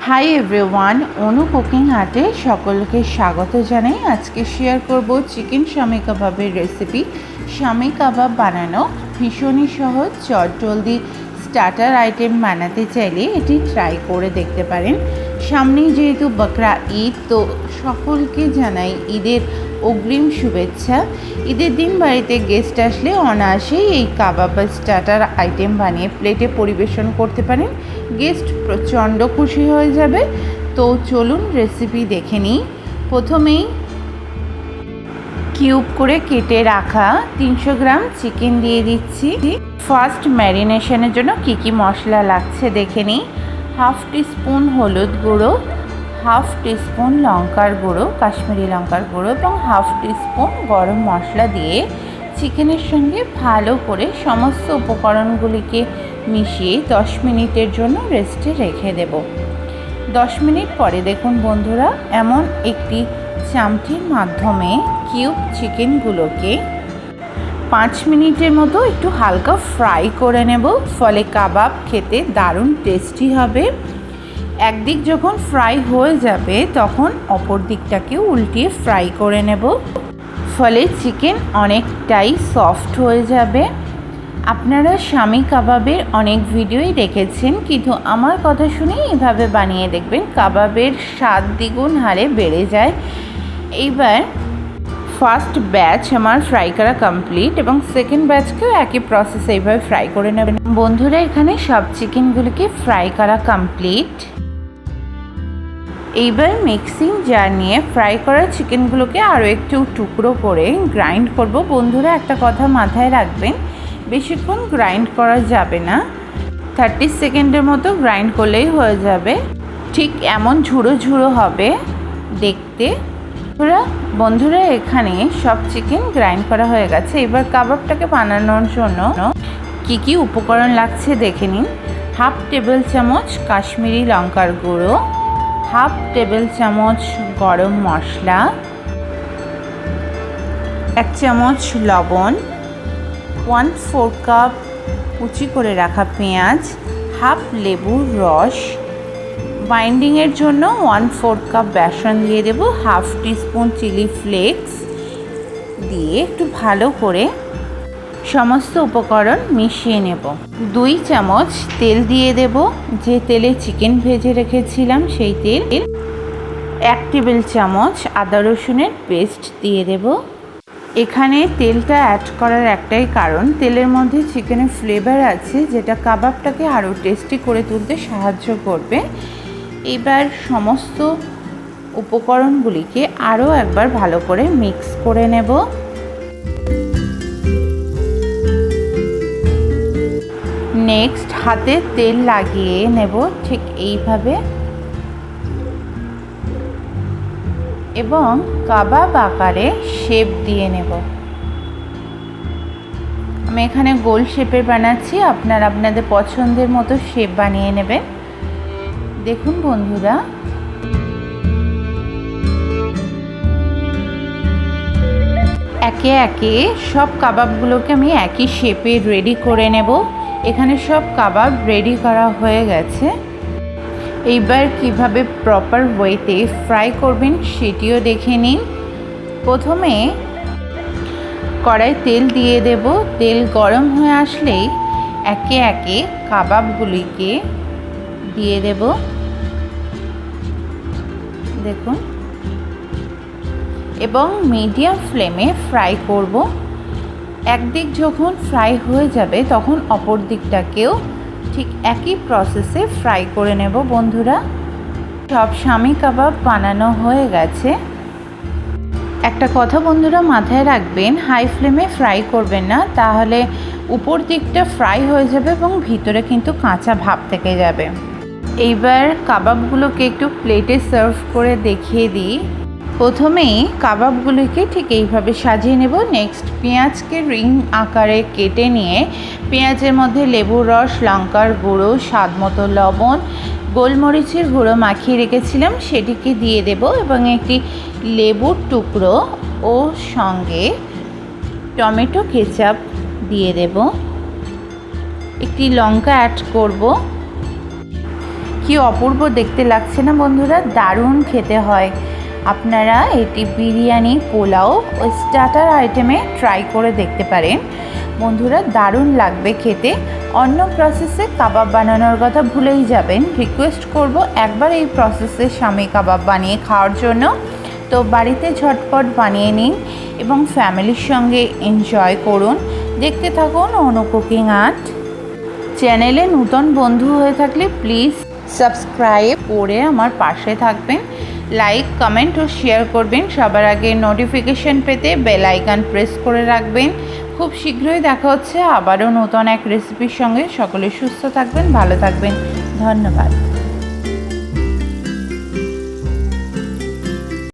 Hi everyone, অনু cooking হাটে সকলকে স্বাগত জানাই। আজকে শেয়ার করব চিকেন শামি কাবাবের রেসিপি। শামি কাবাব বানানো ভীষণই সহজ, চটজলদি স্টার্টার আইটেম বানাতে চাইলে এটি ট্রাই করে দেখতে পারেন। সামনেই যেহেতু বকরা ঈদ, তো সকলকে জানাই ঈদের অগ্রিম শুভেচ্ছা। ঈদের দিন বাড়িতে গেস্ট আসলে অনায়াসেই এই কাবাব বা স্টার্টার আইটেম বানিয়ে প্লেটে পরিবেশন করতে পারেন। গেস্ট প্রচণ্ড খুশি হয়ে যাবে। তো চলুন রেসিপি দেখে নিই। প্রথমেই কিউব করে কেটে রাখা 300 গ্রাম চিকেন দিয়ে দিচ্ছি। ফার্স্ট ম্যারিনেশনের জন্য কী মশলা লাগছে দেখে নিই। হাফ টিস্পুন হলুদ গুঁড়ো, হাফ টিস্পুন লঙ্কার গুঁড়ো, কাশ্মীরি লঙ্কার গুঁড়ো এবং হাফ টিস্পুন গরম মশলা দিয়ে চিকেনের সঙ্গে ভালো করে সমস্ত উপকরণগুলিকে মিশিয়ে 10 মিনিটের জন্য রেস্টে রেখে দেব। 10 মিনিট পরে দেখুন বন্ধুরা, এমন একটি চামচির মাধ্যমে কিউব চিকেনগুলোকে 5 মিনিটের মতো একটু হালকা ফ্রাই করে নেব। ফলে কাবাব খেতে দারুণ টেস্টি হবে। একদিক যখন ফ্রাই হয়ে যাবে তখন অপর দিকটাকেও উল্টিয়ে ফ্রাই করে নেব। ফলে চিকেন অনেকটাই সফট হয়ে যাবে। আপনারা শামি কাবাবের অনেক ভিডিওই দেখেছেন, কিন্তু আমার কথা শুনে এভাবে বানিয়ে দেখবেন, কাবাবের স্বাদ দ্বিগুণ হারে বেড়ে যায়। এইবার ফার্স্ট ব্যাচ আমার ফ্রাই করা কমপ্লিট এবং সেকেন্ড ব্যাচকেও একই প্রসেসে এইভাবে ফ্রাই করে নেবেন। বন্ধুরা, এখানে সব চিকেনগুলিকে ফ্রাই করা কমপ্লিট। এইবার মিক্সিং জার নিয়ে ফ্রাই করা চিকেনগুলোকে আরও একটু টুকরো করে গ্রাইন্ড করব। বন্ধুরা, একটা কথা মাথায় রাখবেন, বেশিক্ষণ গ্রাইন্ড করা যাবে না। 30 সেকেন্ডের মতো গ্রাইন্ড করলেই হয়ে যাবে। ঠিক এমন ঝুড়ো ঝুড়ো হবে দেখতে। বন্ধুরা, এখানে সব চিকেন গ্রাইন্ড করা হয়ে গেছে। এবার কাবাবটাকে বানানোর জন্য কি উপকরণ লাগছে দেখে নিন। হাফ টেবিল চামচ কাশ্মীরি লঙ্কার গুঁড়ো, হাফ টেবিল চামচ গরম মশলা, 1 চামচ লবণ, 1/4 কাপ কুচি করে রাখা পেঁয়াজ, হাফ লেবুর রস, বাইন্ডিংয়ের জন্য 1/4 কাপ বেসন দিয়ে দেব, হাফ টিস্পুন চিলি ফ্লেক্স দিয়ে একটু ভালো করে সমস্ত উপকরণ মিশিয়ে নেব। 2 চামচ তেল দিয়ে দেব, যে তেলে চিকেন ভেজে রেখেছিলাম সেই তেল। 1 টেবিল চামচ আদা রসুনের পেস্ট দিয়ে দেব। এখানে তেলটা অ্যাড করার একটাই কারণ, তেলের মধ্যে চিকেনের ফ্লেভার আছে, যেটা কাবাবটাকে আরও টেস্টি করে তুলতে সাহায্য করবে। এবার সমস্ত উপকরণগুলিকে আরও একবার ভালো করে মিক্স করে নেব। নেক্সট হাতে তেল লাগিয়ে নেব ঠিক এইভাবে এবং কাবাব আকারে শেপ দিয়ে নেব। আমি এখানে গোল শেপের বানাচ্ছি, আপনারা আপনাদের পছন্দের মতো শেপ বানিয়ে নেবেন। দেখুন বন্ধুরা, একে একে সব কাবাবগুলোকে আমি একই শেপে রেডি করে নেব। এখানে সব কাবাব রেডি করা হয়ে গেছে। এইবার কিভাবে প্রপার ওয়েতে ফ্রাই করবেন সেটিও দেখে নিন। প্রথমে কড়াই তেল দিয়ে দেব। তেল গরম হয়ে আসলেই একে একে কাবাবগুলিকে দিয়ে দেব। দেখুন, এবং মিডিয়াম ফ্লেমে ফ্রাই করব। একদিক যখন ফ্রাই হয়ে যাবে তখন অপর দিকটাকেও ঠিক একই প্রসেসে ফ্রাই করে নেব। বন্ধুরা, সব শামি কাবাব বানানো হয়ে গেছে। একটা কথা বন্ধুরা মাথায় রাখবেন, হাই ফ্লেমে ফ্রাই করবেন না, তাহলে উপর দিকটা ফ্রাই হয়ে যাবে এবং ভিতরে কিন্তু কাঁচা ভাব থেকে যাবে। এইবার কাবাবগুলোকে একটু প্লেটে সার্ভ করে দেখিয়ে দিই। প্রথমেই কাবাবগুলিকে ঠিক এইভাবে সাজিয়ে নেব। নেক্সট পেঁয়াজকে রিং আকারে কেটে নিয়ে পেঁয়াজের মধ্যে লেবুর রস, লঙ্কার গুঁড়ো, স্বাদ মতো লবণ, গোলমরিচের গুঁড়ো মাখিয়ে রেখেছিলাম সেটিকে দিয়ে দেব এবং একটি লেবুর টুকরো ও সঙ্গে টমেটো কেচাপ দিয়ে দেব। একটি লঙ্কা অ্যাড করব। কি অপূর্ব দেখতে লাগছে না বন্ধুরা, দারুণ খেতে হয়। আপনারা এটি বিরিয়ানি, পোলাও ও স্টার্টার আইটেমে ট্রাই করে দেখতে পারেন বন্ধুরা, দারুণ লাগবে খেতে। অন্য প্রসেসে কাবাব বানানোর কথা ভুলেই যাবেন। রিকোয়েস্ট করব একবার এই প্রসেসে শামি কাবাব বানিয়ে খাওয়ার জন্য। তো বাড়িতে ঝটপট বানিয়ে নিন এবং ফ্যামিলির সঙ্গে এনজয় করুন। দেখতে থাকুন অনু কুকিং আর্ট। চ্যানেলে নতুন বন্ধু হয়ে থাকলে প্লিজ সাবস্ক্রাইব করে আমার পাশে থাকবেন। লাইক, কমেন্ট ও শেয়ার করবেন। সবার আগে নোটিফিকেশন পেতে বেল আইকন প্রেস করে রাখবেন। খুব শীঘ্রই দেখা হচ্ছে আবারও নতুন এক রেসিপির সঙ্গে। সকলে সুস্থ থাকবেন, ভালো থাকবেন। ধন্যবাদ।